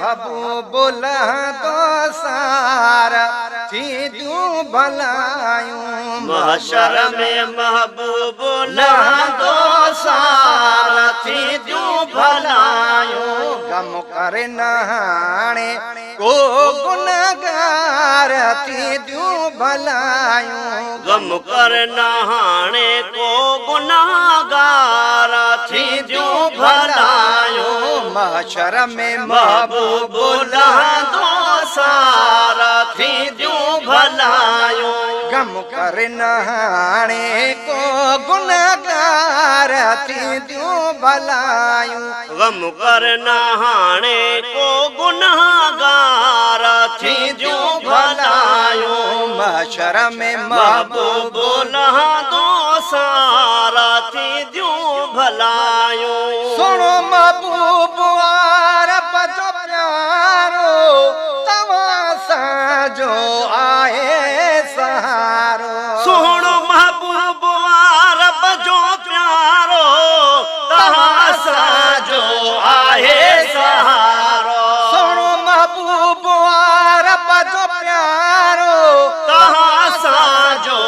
महबूब लहंदो सारा थींदियूं भलायूं महशर में महबूब लहंदो सारा थींदियूं भलायूं गम करे न हाणे को गुनहगार थींदियूं भलायूं गम कर न हाणे को गुनाहगार थींदियूं भलायूं महशर में महबूब लहंदो सारा थींदियूं भलायूं गम करे न हाणे को गुनहगार थींदियूं भलायूं गम कर न हाणे को गुनाहगार थींदियूं भलायूं महशर में महबूब लहंदो सारा थींदियूं भलायूं सुनो महबूब अरब जो प्यारो तव्हां सां जो आहे सहारो सुहिणो महबूब अरब जो प्यारो तव्हां सां जो आहे सहारो सुनो महबूब अरब जो प्यारो तव्हां सां जो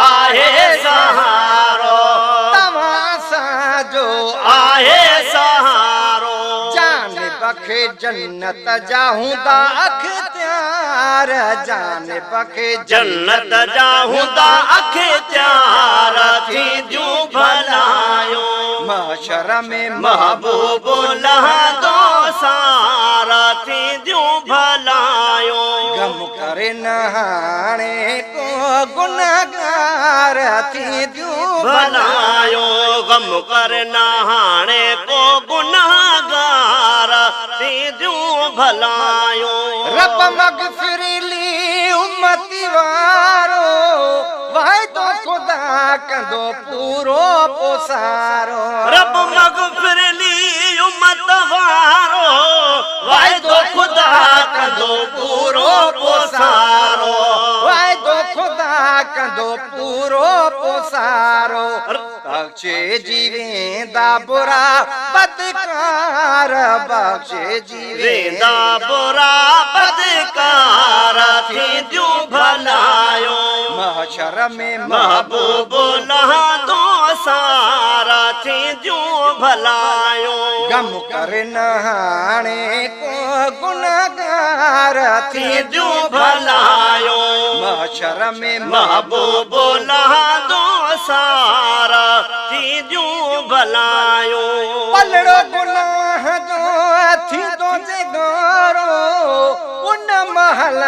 आहे सहारो तव्हां सां जो आहे सहारो जान बखे जन्नत जा हूंदा अख्तियार जान बखे जन्नत जा हूंदा अख्तियार थींदियूं भलायूं महशर में महबूब लहंदो सारा थींदियूं भलायूं गम करे न हाणे को गुनहगार थींदियूं भलायूं गम कर न हाणे को गुनाहगार थींदियूं भलायूं रब मगफिरली उम्मती वारो वाइदो खुदा कंदो पूरो पोसारो रब मगफिरली उम्मत वारो वाइदो खुदा कंदो पूरो पोसारो वाइदो खुदा कंदो पूरो पोसारो बख्शे जीवेंदा बुरा बदकार बख्शे वेंदा बुरा बदकार थींदियूं भलायूं महशर में महबूब लहंदो सारा थींदियूं भलायूं गम करे न हाणे को गुनहगार थींदियूं भलायूं महशर में महबूब लहंदो सारा थींदियूं भलायूं पलड़ो गुनाह जो थींदो जगारो उन महल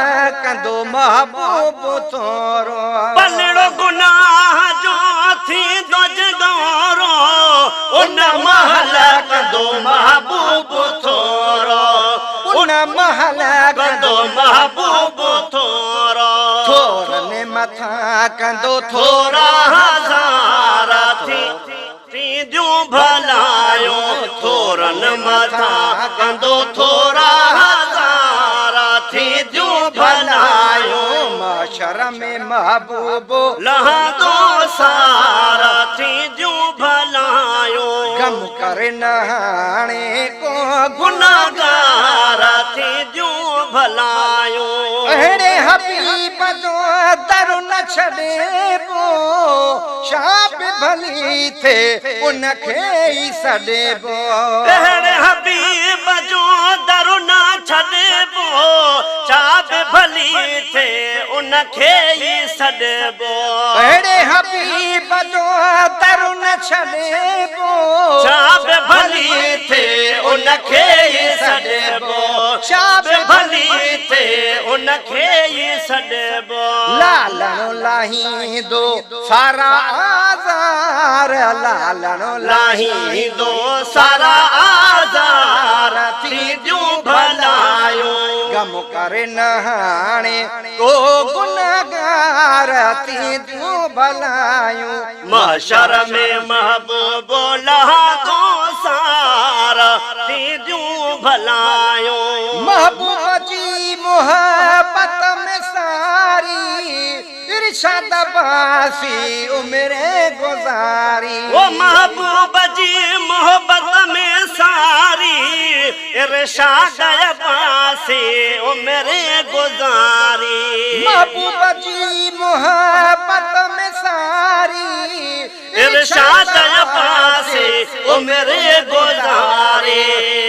कंदो महबूब थोरो पलड़ो गुनाह जो थींदो जगारो उन महल कंदो महबूब थोरो उन महल कंदो महबूब थोरो थोरने मथा कंदो थोरा हज़ार थींदियूं भलायूं थोरन मथा कंदो थोरा हज़ार थींदियूं भलायूं महशर में महबूब लहंदो सारा थींदियूं भलायूं गम करे न हाणे को गुनाहगार थींदियूं भलायूं अहिड़े हबीब जो दर न छॾेबो शाप भली थे उनखे ई सॾेबो अहिड़े हबीब जो दर न छॾेबो छाप भली थे उनखे ई सॾेबो अहिड़े हबीब जो दर न छॾेबो छाप भली थे उनखे ई सॾेबो छाप भली थे उनखे ई सॾेबो लालणो लाहींदो सारा आज़ार लालणो लाहींदो सारा आज़ार थींदियूं भलायूं गम करे न हाणे को गुनहगार थींदियूं भलायूं महशर में महबूब लहंदो सारा थींदियूं भलायूं महबूब जी मोहब्बत में सारी इरशाद बासी उम्रे गुजारी वो महबूब जी मोहब्बत में सारी इरशाद पासे उम्रे गुजारी महबूब जी मोहब्बत में सारी इरशाद पासे उम्रे गुजारी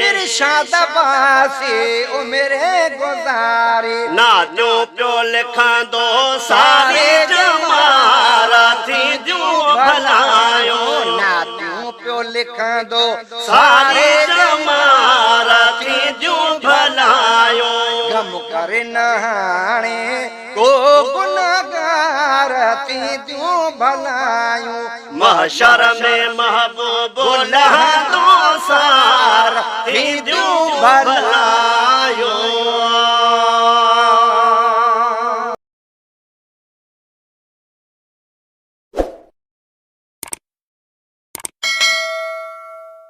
इरशाद बासी उम्रे गुजारी नाजो प्यो लिखा दो सारे जमारा थी जो भलायो नातियों प्यो लिखा दो सारे जमारा थी जो भलायो गम करे नहाने को गुनहगार थी जो भलायूं महशर में महबूब लहा दो सार थी जो भलायो